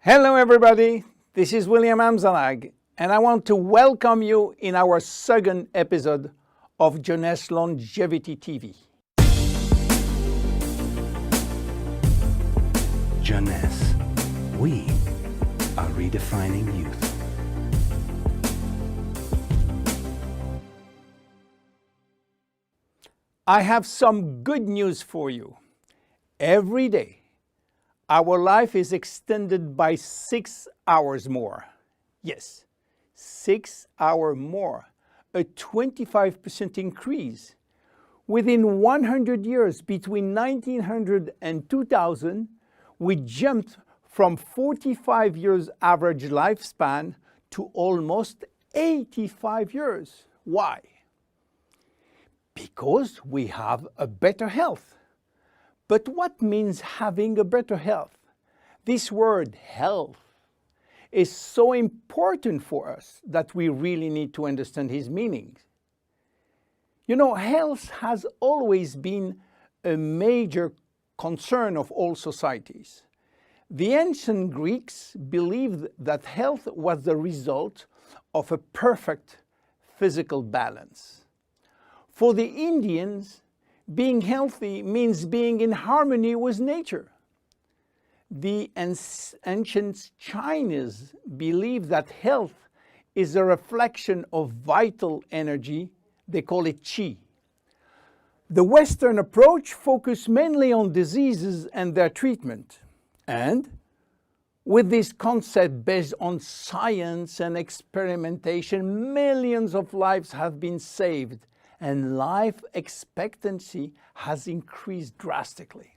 Hello everybody, this is William Amzallag and I want to welcome you in our second episode of Jeunesse Longevity TV. Jeunesse, we are redefining youth. I have some good news for you. Every day, our life is extended by 6 hours more. Yes, 6 hours more, a 25% increase. Within 100 years, between 1900 and 2000, we jumped from 45 years average lifespan to almost 85 years. Why? Because we have a better health. But what means having a better health? This word health is so important for us that we really need to understand his meaning. You know, health has always been a major concern of all societies. The ancient Greeks believed that health was the result of a perfect physical balance. For the Indians, being healthy means being in harmony with nature. The ancient Chinese believe that health is a reflection of vital energy. They call it qi. The Western approach focuses mainly on diseases and their treatment. And with this concept based on science and experimentation, millions of lives have been saved and life expectancy has increased drastically.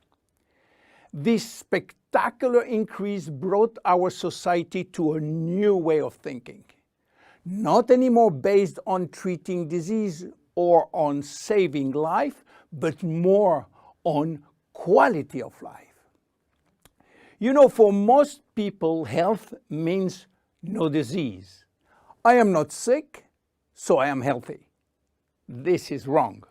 This spectacular increase brought our society to a new way of thinking, not anymore based on treating disease or on saving life, but more on quality of life. You know, for most people, health means no disease. I am not sick, so I am healthy. This is wrong.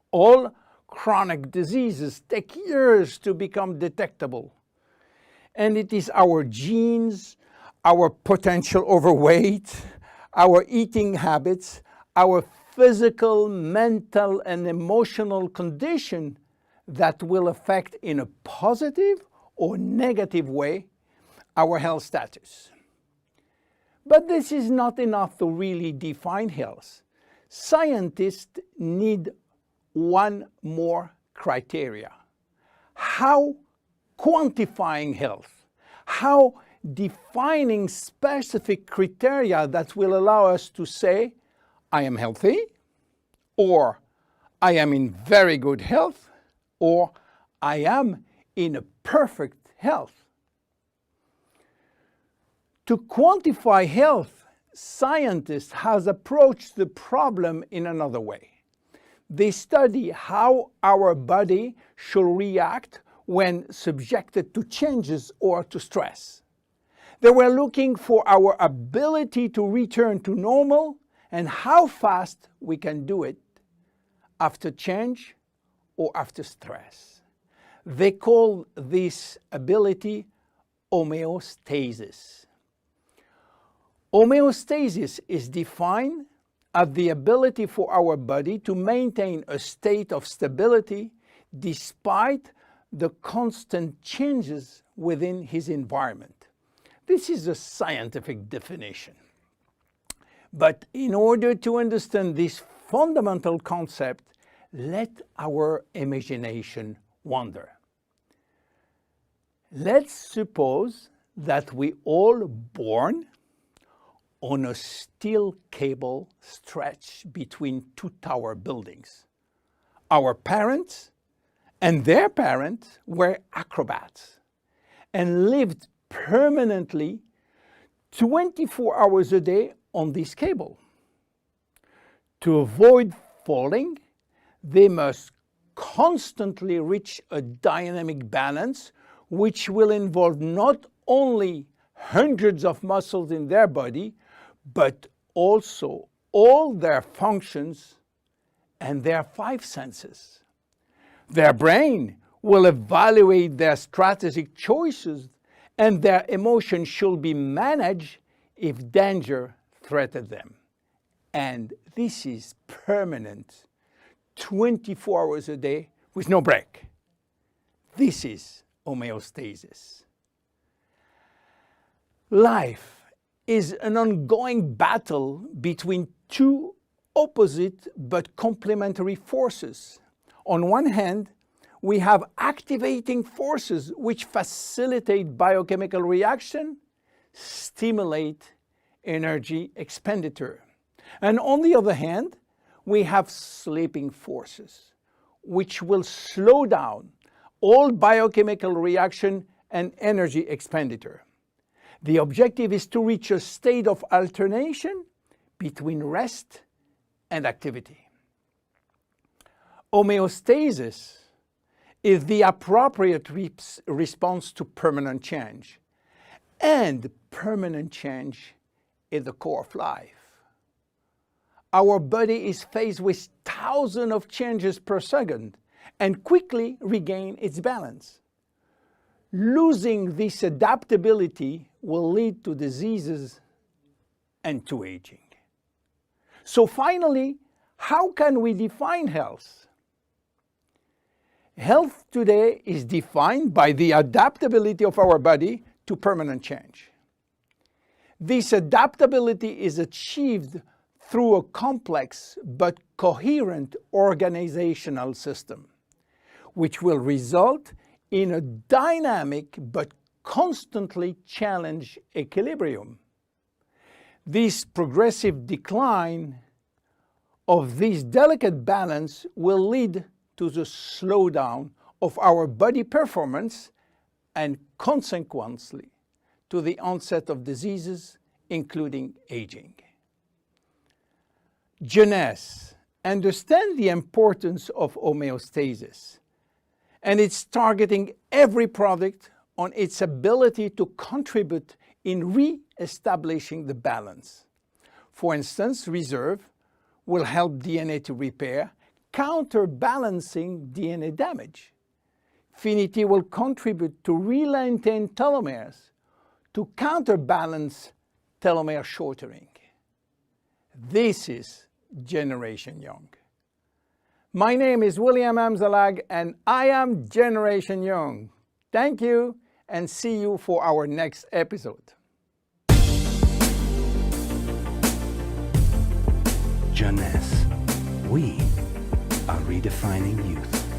All chronic diseases take years to become detectable. And it is our genes, our potential overweight, our eating habits, our physical, mental, and emotional condition that will affect in a positive or negative way our health status. But this is not enough to really define health. Scientists need one more criteria. How quantifying health, how defining specific criteria that will allow us to say, I am healthy, or I am in very good health, or I am in a perfect health. To quantify health, scientists have approached the problem in another way. They study how our body should react when subjected to changes or to stress. They were looking for our ability to return to normal and how fast we can do it after change or after stress. They call this ability homeostasis. Homeostasis is defined as the ability for our body to maintain a state of stability despite the constant changes within his environment. This is a scientific definition. But in order to understand this fundamental concept, let our imagination wander. Let's suppose that we all born on a steel cable stretched between two tower buildings. Our parents and their parents were acrobats and lived permanently 24 hours a day on this cable. To avoid falling, they must constantly reach a dynamic balance, which will involve not only hundreds of muscles in their body, but also all their functions and their 5 senses. Their brain will evaluate their strategic choices and their emotions should be managed if danger threatens them. And this is permanent, 24 hours a day with no break. This is homeostasis. Life is an ongoing battle between two opposite but complementary forces. On one hand, we have activating forces which facilitate biochemical reaction, stimulate energy expenditure. And on the other hand, we have sleeping forces which will slow down all biochemical reaction and energy expenditure. The objective is to reach a state of alternation between rest and activity. Homeostasis is the appropriate response to permanent change. And permanent change is the core of life. Our body is faced with thousands of changes per second and quickly regain its balance. Losing this adaptability will lead to diseases and to aging. So finally, how can we define health? Health today is defined by the adaptability of our body to permanent change. This adaptability is achieved through a complex but coherent organizational system, which will result in a dynamic but constantly challenged equilibrium. This progressive decline of this delicate balance will lead to the slowdown of our body performance and consequently to the onset of diseases, including aging. Jeunesse understands the importance of homeostasis, and it's targeting every product on its ability to contribute in re-establishing the balance. For instance, reserve will help DNA to repair, counterbalancing DNA damage. Finity will contribute to re-lengthen telomeres to counterbalance telomere shortening. This is Generation Young. My name is William Amzallag and I am Generation Young. Thank you and see you for our next episode. Jeunesse. We are redefining youth.